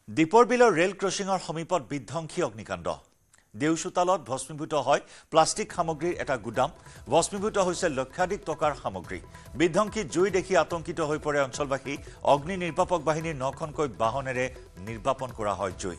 দীপৰ বিলৰ ৰেল ক্ৰছিঙৰ সমীপত বিধ্বংসী অগ্নিকাণ্ড দেউচোতালত ভস্মীভূত হয় প্লাষ্টিক সামগ্ৰীৰ এটা গুদাম ভস্মীভূত হৈছে লক্ষাধিক টকাৰ সামগ্ৰী বিধ্বংসী জুই দেখি আতংকিত হৈ পৰে অঞ্চলবাসী অগ্নি নিৰ্বাপক বাহিনীৰ 9খনকৈ বাহনেৰে নিৰ্বাপন কৰা হয় জুই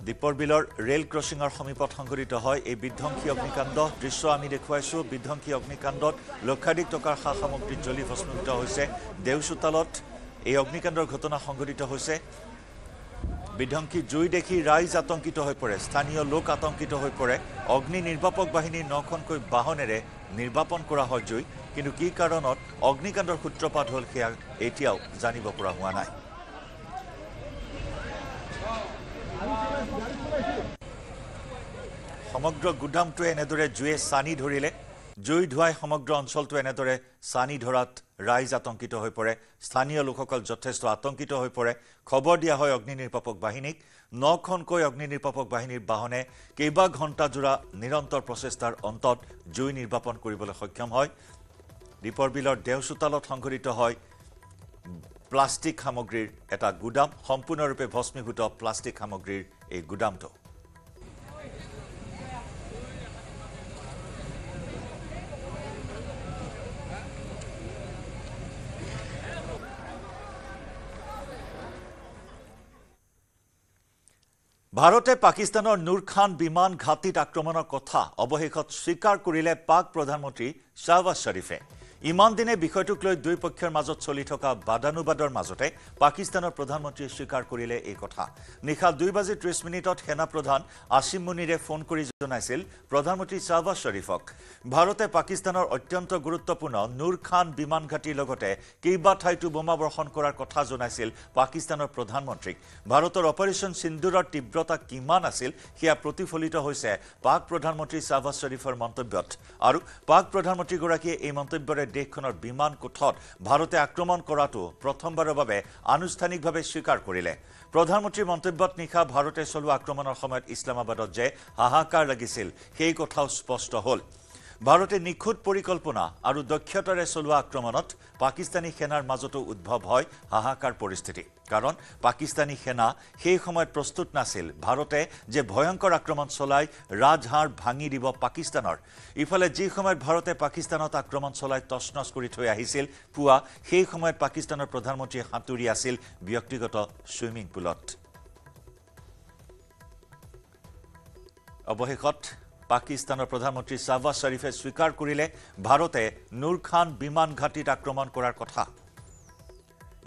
দীপৰ বিলৰ ৰেল ক্ৰছিঙৰ সমীপত সংঘটিত হয় এই বিধ্বংসী অগ্নিকাণ্ড দৃশ্য আমি দেখুৱাইছো বিধ্বংসী অগ্নিকাণ্ডত লক্ষাধিক টকাৰ সামগ্ৰী জ্বলি ভস্মীভূত হৈছে দেউচোতালত এই অগ্নিকাণ্ডৰ ঘটনা সংঘটিত হৈছে বিধ্বংসী জুই দেখি ৰাইজ আতংকিত হৈ পৰে স্থানীয় লোক আতংকিত হৈ পৰে অগ্নি নিৰ্বাপক বাহিনীৰ 9খনকৈ বাহনেৰে নিৰ্বাপন কৰা হয় জুই কিন্তু কি কাৰণত অগ্নিকাণ্ডৰ সূত্ৰপাত হ'ল সেয়া এতিয়াও জানিব পৰা হোৱা নাই সমগ্ৰ গুদামটো এনেদৰে জুয়ে সানি ধৰিলে জুই ধুৱাই সমগ্ৰ অঞ্চলটো এনেদৰে সানি ধৰাত ৰাইজ আতংকিত হৈ পৰে স্থানীয় লোকসকল যথেষ্ট আতংকিত হৈ পৰে খবৰ দিয়া হয় অগ্নি নিৰ্বাপক বাহিনীক 9খনকৈ অগ্নি নিৰ্বাপক বাহিনীৰ বাহনে কেইবা ঘণ্টা জোৰা নিৰন্তৰ প্ৰচেষ্টাৰ অন্তত জুই নিৰ্বাপন কৰিবলৈ সক্ষম হয় দীপৰ বিলৰ দেউচোতালত সংঘটিত হয় প্লাষ্টিক সামগ্ৰীৰ এটা গুদাম সম্পূৰ্ণৰূপে ভস্মীভূত প্লাষ্টিক সামগ্ৰীৰ এই গুদামটো ভাৰতে পাকিস্তানৰ নুৰ খান বিমান ঘাটিত আক্ৰমণৰ কথা অৱশেষত স্বীকাৰ কৰিলে পাক প্ৰধানমন্ত্ৰী শাহবাজ শৰীফে ইমান দিনে বিষয়টোক লৈ দুই পক্ষৰ মাজত চলি থকা বাদানুবাদৰ মাজতে পাকিস্তানৰ প্ৰধানমন্ত্ৰীয়ে স্বীকাৰ কৰিলে এই কথা নিশা 2:30 সেনা প্ৰধান আসিম মুনিৰে ফোন কৰি জনাইছিল প্ৰধানমন্ত্ৰী শাহবাজ শৰীফক ভাৰতে পাকিস্তানৰ অত্যন্ত গুৰুত্বপূৰ্ণ নুৰ খান বিমান ঘাটিৰ লগতে কেইবা ঠাইতো বোমা বৰ্ষণ কৰাৰ কথা জনাইছিল পাকিস্তানৰ প্ৰধানমন্ত্ৰীক ভাৰতৰ অপাৰেশ্যন সিন্দুৰৰ তীব্ৰতা কিমান আছিল সেয়া প্ৰতিফলিত হৈছে পাক প্ৰধানমন্ত্ৰী শাহবাজ শৰীফৰ মন্তব্যত আৰু পাক প্ৰধানমন্ত্ৰীগৰাকীয়ে এই মন্তব্যৰে দেশখনৰ বিমান কোঠত ভাৰতে আক্ৰমণ কৰাটো প্ৰথমবাৰৰ বাবে আনুষ্ঠানিকভাৱে স্বীকাৰ কৰিলে প্ৰধানমন্ত্ৰীৰ মন্তব্যত নিশা ভাৰতে চলোৱা আক্ৰমণৰ সময়ত ইছলামাবাদত যে হাহাকাৰ লাগিছিল সেই কথাও স্পষ্ট হ'ল ভাৰতে নিখুঁত পৰিকল্পনা আৰু দক্ষতাৰে চলোৱা আক্ৰমণত পাকিস্তানী সেনাৰ মাজতো উদ্ভৱ হয় হাহাকাৰ পৰিস্থিতি কাৰণ পাকিস্তানী সেনা সেই সময়ত প্ৰস্তুত নাছিল ভাৰতে যে ভয়ংকৰ আক্ৰমণ চলাই ৰাজহাড় ভাঙি দিব পাকিস্তানৰ ইফালে যি সময়ত ভাৰতে পাকিস্তানত আক্ৰমণ চলাই তছনছ কৰি থৈ আহিছিল পুৱা সেই সময়ত পাকিস্তানৰ প্ৰধানমন্ত্ৰী হাতুৰি আছিল ব্যক্তিগত সুইমিং পুলত অৱশেষত পাকিস্তানৰ প্ৰধানমন্ত্ৰী শাহবাজ শৰীফে স্বীকাৰ কৰিলে ভাৰতে নুৰ খান বিমান ঘাটিত আক্ৰমণ কৰাৰ কথা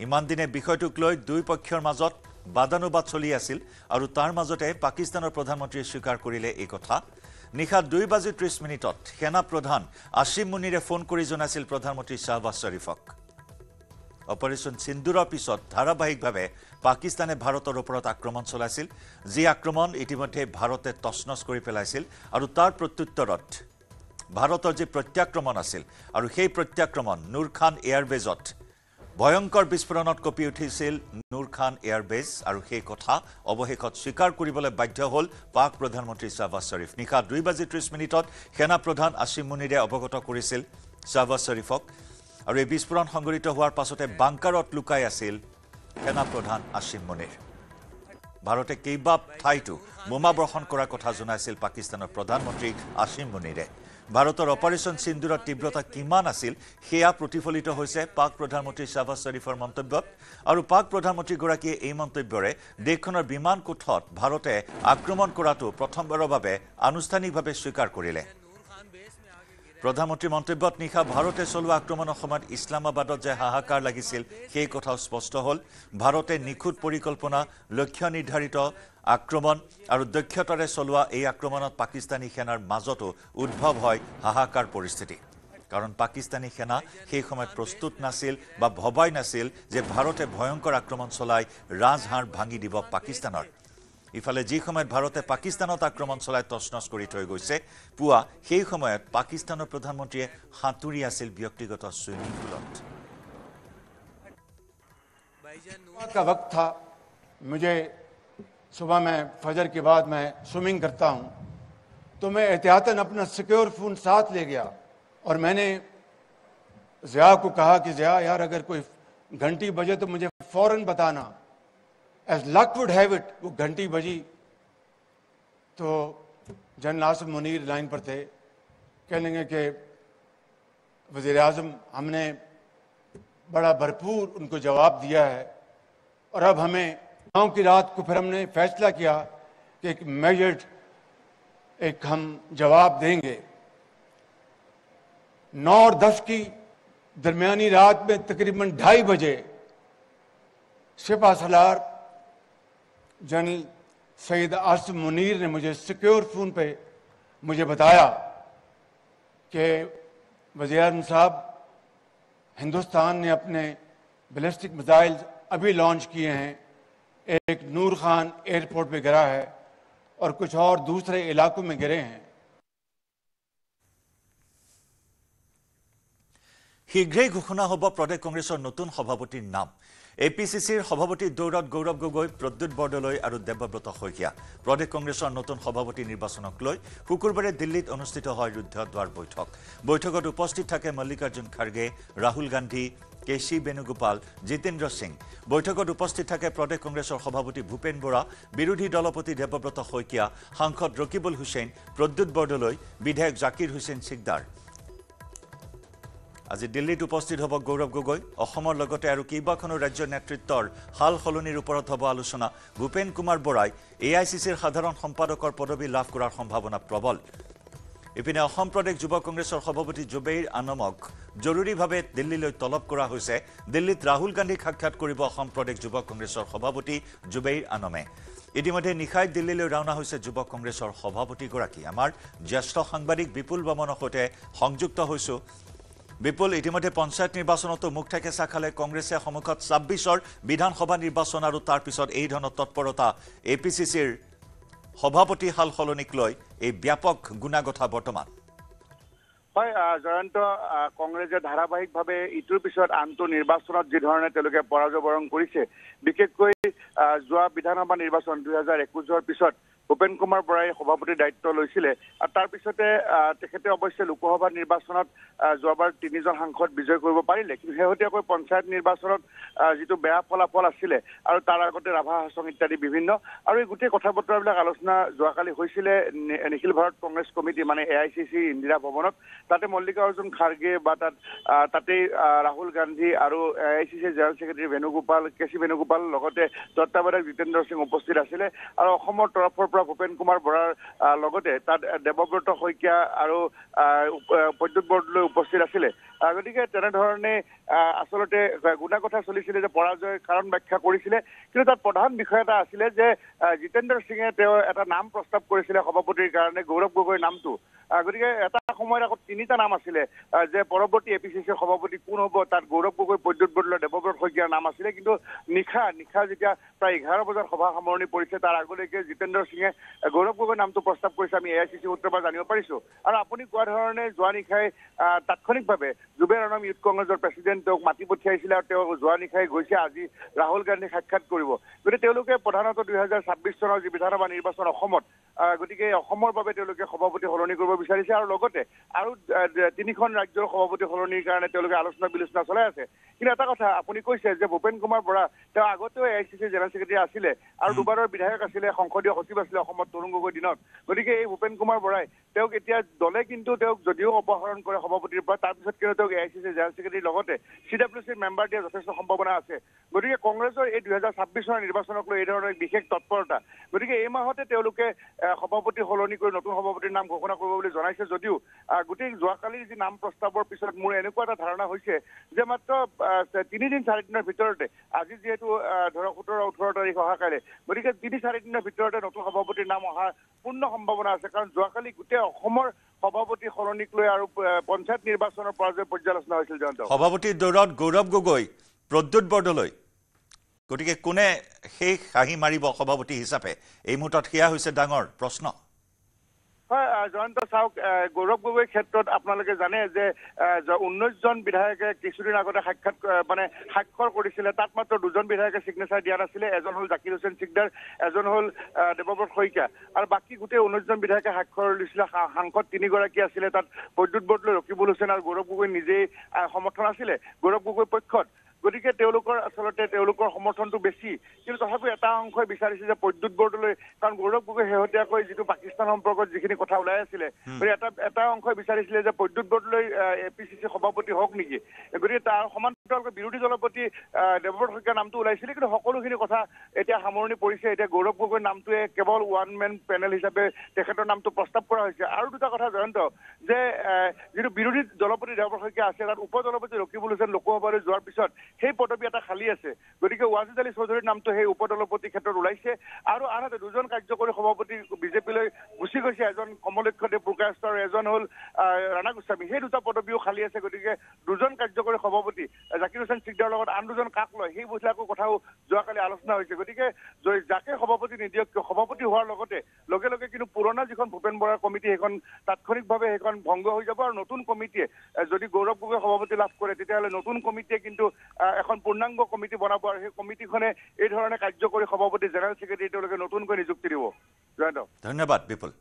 ইমান দিনে বিষয়টোক লৈ দুই পক্ষৰ মাজত বাদানুবাদ চলি আছিল আৰু তাৰ মাজতে পাকিস্তানৰ প্ৰধানমন্ত্ৰীয়ে স্বীকাৰ কৰিলে এই কথা নিশা 2:30 সেনা প্ৰধান আসিম মুনিৰে ফোন কৰি জনাইছিল প্ৰধানমন্ত্ৰী শাহবাজ শৰীফক অপাৰেশ্যন সিন্দুৰৰ পিছত ধাৰাবাহিকভাৱে পাকিস্তানে ভাৰতৰ ওপৰত আক্ৰমণ চলাইছিল যি আক্ৰমণ ইতিমধ্যে ভাৰতে তছনছ কৰি পেলাইছিল আৰু তাৰ প্ৰত্যুত্তৰত ভাৰতৰ যি প্ৰত্যাক্ৰমণ আছিল আৰু সেই প্ৰত্যাক্ৰমণ নুৰ খান এয়াৰবেজত ভয়ংকৰ বিস্ফোৰণত কঁপি উঠিছিল নুৰ খান এয়াৰবেজ আৰু সেই কথা অৱশেষত স্বীকাৰ কৰিবলৈ বাধ্য হ'ল পাক প্ৰধানমন্ত্ৰী শাহবাজ শৰীফ নিশা 2:30 সেনা প্ৰধান আসিম মুনিৰে অৱগত কৰিছিল শাহবাজ শৰীফক আৰু এই বিস্ফোৰণ সংঘটিত হোৱাৰ পাছতে বাংকাৰত লুকাই আছিল সেনা প্ৰধান আসিম মুনিৰ ভাৰতে কেইবা ঠাইতো বোমা বৰ্ষণ কৰাৰ কথা জনাইছিল পাকিস্তানৰ প্ৰধানমন্ত্ৰী আসিম মুনিৰে ভাৰতৰ অপাৰেশ্যন সিন্দুৰৰ তীব্ৰতা কিমান আছিল সেয়া প্ৰতিফলিত হৈছে পাক প্ৰধানমন্ত্ৰী শাহবাজ শৰীফৰ মন্তব্যত আৰু পাক প্ৰধানমন্ত্ৰীগৰাকীয়ে এই মন্তব্যৰে দেশখনৰ বিমান কোঠত ভাৰতে আক্ৰমণ কৰাটো প্ৰথমবাৰৰ বাবে আনুষ্ঠানিকভাৱে স্বীকাৰ কৰিলে প্ৰধানমন্ত্ৰীৰ মন্তব্যত নিশা ভাৰতে চলোৱা আক্ৰমণৰ সময়ত ইছলামাবাদত যে হাহাকাৰ লাগিছিল সেই কথাও স্পষ্ট হ'ল ভাৰতে নিখুঁত পৰিকল্পনা লক্ষ্য নিৰ্ধাৰিত আক্ৰমণ আৰু দক্ষতাৰে চলোৱা এই আক্ৰমণত পাকিস্তানী সেনাৰ মাজতো উদ্ভৱ হয় হাহাকাৰ পৰিস্থিতি কাৰণ পাকিস্তানী সেনা সেই সময়ত প্ৰস্তুত নাছিল বা ভবাই নাছিল যে ভাৰতে ভয়ংকৰ আক্ৰমণ চলাই ৰাজহাড় ভাঙি দিব পাকিস্তানৰ ইফালে যি সময়ত ভাৰতে পাকিস্তানত আক্ৰমণ চলাই তছনছ কৰি থৈ গৈছে পুৱা সেই সময়ত পাকিস্তানৰ প্ৰধানমন্ত্ৰীয়ে হাতুৰি আছিল ব্যক্তিগত সুইমিং পুলত का वक्त था मुझे सुबह में फजर के बाद मैं स्विमिंग करता हूं तो मैं एहतियातन अपना सिक्योर फोन साथ ले गया और मैंने ज़िया को कहा कि ज़िया यार अगर कोई घंटी बजे तो मुझे फौरन बताना। As luck would have it, वो घंटी बजी तो जनरल आसिफ मुनीर लाइन पर थे। कह लेंगे कि वज़ीर आज़म हमने बड़ा भरपूर उनको जवाब दिया है और अब हमें गाँव की रात को फिर हमने फैसला किया कि एक मेजर्ड एक हम जवाब देंगे। 9 और 10 की दरमियानी रात में तकरीबन 2:30 बजे सिपा सलार जनरल सैयद आसिफ मुनीर ने मुझे सिक्योर फ़ोन पे मुझे बताया कि वज़ीर आज़म साहब, हिंदुस्तान ने अपने बैलिस्टिक मिसाइल अभी लॉन्च किए हैं, एक नूर खान एयरपोर्ट पे गिरा है और कुछ और दूसरे इलाकों में गिरे हैं। शीघ्रेই ঘোষণা হ'ব প্ৰদেশ কংগ্ৰেছৰ নতুন সভাপতিৰ নাম। এপিচিচিৰ সভাপতি দৌৰত গৌৰৱ গগৈ, প্ৰদ্যুৎ বৰদলৈ আৰু দেৱব্ৰত শইকীয়া। প্ৰদেশ কংগ্ৰেছৰ নতুন সভাপতি নিৰ্বাচনক লৈ শুকুৰবাৰে দিল্লীত অনুষ্ঠিত হয় ৰুদ্ধদ্বাৰ বৈঠক। বৈঠকত উপস্থিত থাকে মল্লিকাৰ্জুন খাৰ্গে, ৰাহুল গান্ধী, কেশী বেণুগোপাল, জিতেন্দ্ৰ সিং। বৈঠকত উপস্থিত থাকে প্ৰদেশ কংগ্ৰেছৰ সভাপতি ভূপেন বৰা, বিৰোধী দলপতি দেৱব্ৰত শইকীয়া, সাংসদ ৰকিবুল হুছেইন, প্ৰদ্যুৎ বৰদলৈ, বিধায়ক জাকিৰ হুছেইন সিকদাৰ। আজি দিল্লীত উপস্থিত হ'ব গৌৰৱ গগৈ। অসমৰ লগতে আৰু কেইবাখনো ৰাজ্যৰ নেতৃত্বৰ হাল সলনিৰ ওপৰত হ'ব আলোচনা। ভূপেন কুমাৰ বৰাই এআইচিচিৰ সাধাৰণ সম্পাদকৰ পদবী লাভ কৰাৰ সম্ভাৱনা প্ৰবল। ইপিনে অসম প্ৰদেশ যুৱ কংগ্ৰেছৰ সভাপতি জুবেইৰ আনমক জৰুৰীভাৱে দিল্লীলৈ তলব কৰা হৈছে। দিল্লীত ৰাহুল গান্ধীক সাক্ষাৎ কৰিব অসম প্ৰদেশ যুৱ কংগ্ৰেছৰ সভাপতি জুবেইৰ আনমে। ইতিমধ্যে নিশাই দিল্লীলৈ ৰাওনা হৈছে যুৱ কংগ্ৰেছৰ সভাপতিগৰাকী। আমাৰ জ্যেষ্ঠ সাংবাদিক বিপুল বৰ্মনৰ সৈতে সংযুক্ত হৈছোঁ। বিপুল, ইতিমধ্যে পঞ্চায়ত নিৰ্বাচনতো মুখ ঠেকেচা খালে কংগ্ৰেছে। সন্মুখত 26ৰ বিধানসভা নিৰ্বাচন আৰু তাৰ পিছত এই ধৰণৰ তৎপৰতা। এপিচিচিৰ সভাপতি হাল সলনিক লৈ এই ব্যাপক গুণাগথা বৰ্তমান। হয় জয়ন্ত, কংগ্ৰেছে ধাৰাবাহিকভাৱে ইটোৰ পিছত আনটো নিৰ্বাচনত যি ধৰণে তেওঁলোকে পৰাজয় বৰণ কৰিছে, বিশেষকৈ যোৱা বিধানসভা নিৰ্বাচন 2021ৰ পিছত ভূপেন কুমাৰ বৰাই সভাপতিৰ দায়িত্ব লৈছিলে আৰু তাৰ পিছতে তেখেতে অৱশ্যে লোকসভা নিৰ্বাচনত যোৱাবাৰ 3জন সাংসদ বিজয় কৰিব পাৰিলে, কিন্তু শেহতীয়াকৈ পঞ্চায়ত নিৰ্বাচনত যিটো বেয়া ফলাফল আছিলে আৰু তাৰ আগতে ৰাভা হাছং ইত্যাদি বিভিন্ন আৰু এই গোটেই কথা বতৰাবিলাক আলোচনা যোৱাকালি হৈছিলে নিখিল ভাৰত কংগ্ৰেছ কমিটি মানে এআইচিচি ইন্দিৰা ভৱনত। তাতে মল্লিকাৰ্জুন খাৰ্গে বা তাতেই ৰাহুল গান্ধী আৰু এআইচিচি জেনেৰেল ছেক্ৰেটাৰী কেশী বেণুগোপাল লগতে তত্ত্বাৱধায়ক জিতেন্দ্ৰ সিং উপস্থিত আছিলে আৰু অসমৰ তৰফৰ পৰা ভূপেন কুমাৰ বৰাৰ লগতে তাত দেৱব্ৰত শইকীয়া আৰু প্ৰদ্যুৎ বৰদলৈ উপস্থিত আছিলে। গতিকে তেনেধৰণে আচলতে গুণাগথা চলিছিলে যে পৰাজয় কাৰণ ব্যাখ্যা কৰিছিলে, কিন্তু তাত প্ৰধান বিষয় এটা আছিলে যে জিতেন্দ্ৰ সিঙে তেওঁ এটা নাম প্ৰস্তাৱ কৰিছিলে সভাপতিৰ কাৰণে, গৌৰৱ গগৈৰ নামটো। গতিকে এটা সময়ত আকৌ 3টা নাম আছিলে যে পৰৱৰ্তী এপিচিচিৰ সভাপতি কোন হ'ব, তাত গৌৰৱ গগৈ, প্ৰদ্যুৎ বৰদলৈ, দেৱব্ৰত শইকীয়াৰ নাম আছিলে। কিন্তু নিশা যেতিয়া প্ৰায় 11 বজাত সভা সামৰণি পৰিছে, তাৰ আগলৈকে জিতেন্দ্ৰ সিঙে গৌৰৱ গগৈৰ নামটো প্ৰস্তাৱ কৰিছে, আমি এআইচিচি সূত্ৰৰ পৰা জানিব পাৰিছো। আৰু আপুনি কোৱা ধৰণে যোৱা নিশাই তাৎক্ষণিকভাৱে জুবেৰ আনম ইউথ কংগ্ৰেছৰ প্ৰেচিডেণ্ট তেওঁক মাতি পঠিয়াইছিলে আৰু তেওঁ যোৱা নিশাই গৈছে আজি ৰাহুল গান্ধীক সাক্ষাৎ কৰিব। গতিকে তেওঁলোকে প্ৰধানতঃ 2026 চনৰ যি বিধানসভা নিৰ্বাচন অসমত, গতিকে অসমৰ বাবে তেওঁলোকে সভাপতি সলনি কৰিব বিচাৰিছে আৰু লগতে আৰু 3খন ৰাজ্যৰ সভাপতি সলনিৰ কাৰণে তেওঁলোকে আলোচনা বিলোচনা চলাই আছে। কিন্তু এটা কথা আপুনি কৈছে যে ভূপেন কুমাৰ বৰা তেওঁ আগতেও এআইচিচি জেনেৰেল ছেক্ৰেটাৰী আছিলে আৰু দুবাৰৰ বিধায়ক আছিলে, সংসদীয় সচিব আছিলে অসমত তৰুণ গগৈৰ দিনত। গতিকে এই ভূপেন কুমাৰ বৰাই তেওঁক এতিয়া দলে কিন্তু তেওঁক যদিও অপসাৰণ কৰে সভাপতিৰ পৰা, তাৰপিছত কিন্তু তেওঁক এআইচিচি জেনেৰেল ছেক্ৰেটাৰীৰ লগতে CWCৰ মেম্বাৰ দিয়াৰ যথেষ্ট সম্ভাৱনা আছে। গতিকে কংগ্ৰেছৰ এই 2026 চনৰ নিৰ্বাচনক লৈ এই ধৰণৰ এক বিশেষ তৎপৰতা। গতিকে এই মাহতে তেওঁলোকে সভাপতি সলনি কৰি নতুন সভাপতিৰ নাম ঘোষণা কৰিব বুলি জনাইছে যদিও গোটেই যোৱাকালিৰ যি নাম প্ৰস্তাৱৰ পিছত মোৰ এনেকুৱা এটা ধাৰণা হৈছে যে মাত্ৰ 3 দিন 4 দিনৰ ভিতৰতে, আজি যিহেতু ধৰক 17-18 তাৰিখ অহাকাইলৈ, গতিকে 3-4 দিনৰ ভিতৰতে নতুন সভাপতিৰ নাম অহাৰ পূৰ্ণ সম্ভাৱনা আছে। কাৰণ যোৱাকালি গোটেই অসমৰ সভাপতি সলনিক লৈ আৰু পঞ্চায়ত নিৰ্বাচনৰ পৰাজয় পৰ্যালোচনা হৈছিল। সভাপতিৰ দৌৰত গৌৰৱ গগৈ, প্ৰদ্যুৎ বৰদলৈ, গতিকে কোনে সেই হাঁহি মাৰিব সভাপতি হিচাপে, এই মুহূৰ্তত সেয়া হৈছে ডাঙৰ প্ৰশ্ন। হয় জয়ন্ত, চাওক গৌৰৱ গগৈৰ ক্ষেত্ৰত আপোনালোকে জানে যে 19জন বিধায়কে কিছুদিন আগতে স্বাক্ষৰ কৰিছিলে, তাত মাত্ৰ 2জন বিধায়কে ছিগনেচাৰ দিয়া নাছিলে। এজন হ'ল জাকিৰ হুছেইন সিকদাৰ, এজন হ'ল দেৱব্ৰত শইকীয়া, আৰু বাকী গোটেই 19জন বিধায়কে স্বাক্ষৰ দিছিলে। সাংসদ 3গৰাকী আছিলে, তাত প্ৰদ্যুৎ বৰদলৈ, ৰকিবুল হুছেইন আৰু গৌৰৱ গগৈ নিজেই সমৰ্থন আছিলে গৌৰৱ গগৈৰ পক্ষত। গতিকে তেওঁলোকৰ আচলতে তেওঁলোকৰ সমৰ্থনটো বেছি কিন্তু তথাপিও এটা অংশই বিচাৰিছে যে প্ৰদ্যুৎ বৰদলৈ কাৰণ গৌৰৱ গগৈ শেহতীয়াকৈ যিটো পাকিস্তান সম্পৰ্কত যিখিনি কথা ওলাই আছিলে এটা অংশই বিচাৰিছিলে যে প্ৰদ্যুৎ বৰদলৈ APCC সভাপতি হওক নেকি গতিকে তাৰ সমান্তৰালকৈ বিৰোধী দলৰ প্ৰতি দেৱব্ৰত শইকীয়াৰ নামটো ওলাইছিলে কিন্তু সকলোখিনি কথা এতিয়া সামৰণি পৰিছে এতিয়া গৌৰৱ গগৈৰ নামটোৱে কেৱল ওৱান মেন পেনেল হিচাপে তেখেতৰ নামটো প্ৰস্তাৱ কৰা হৈছে আৰু দুটা কথা জয়ন্ত যে যিটো বিৰোধী দলপতি দেৱব্ৰত শইকীয়া আছে তাত উপ দলপতি ৰকিবুল হুছেইন লোকসভালৈ যোৱাৰ পিছত সেই পদবী এটা খালী আছে গতিকে ৱাজিদ আলী চৌধুৰীৰ নামটো সেই উপ দলপতিৰ ক্ষেত্ৰত ওলাইছে আৰু আনহাতে দুজন কাৰ্যকৰী সভাপতি বিজেপিলৈ গুচি গৈছে এজন কমলক্ষ্য দেৱ পুৰকায়স্থ আৰু এজন হ'ল ৰাণা গোস্বামী সেই দুটা পদবীও খালী আছে গতিকে দুজন কাৰ্যকৰী সভাপতি জাকিৰ হুছেইন চিকদাৰৰ লগত আন দুজন কাক লয় সেই বিলাকৰ কথাও যোৱাকালি আলোচনা হৈছে গতিকে যাকে সভাপতি নিদিয়ক কিয় সভাপতি হোৱাৰ লগতে লগে লগে কিন্তু পুৰণা যিখন ভূপেন বৰাৰ কমিটি সেইখন তাৎক্ষণিকভাৱে সেইখন ভংগ হৈ যাব আৰু নতুন কমিটিয়ে যদি গৌৰৱ গগৈ সভাপতি লাভ কৰে তেতিয়াহ'লে নতুন কমিটিয়ে কিন্তু এখন পূৰ্ণাংগ কমিটি বনাব আৰু সেই কমিটিখনে এই ধৰণে কাৰ্যকৰী সভাপতি জেনেৰেল ছেক্ৰেটাৰী তেওঁলোকে নতুনকৈ নিযুক্তি দিব জয়ন্ত ধন্যবাদ বিপুল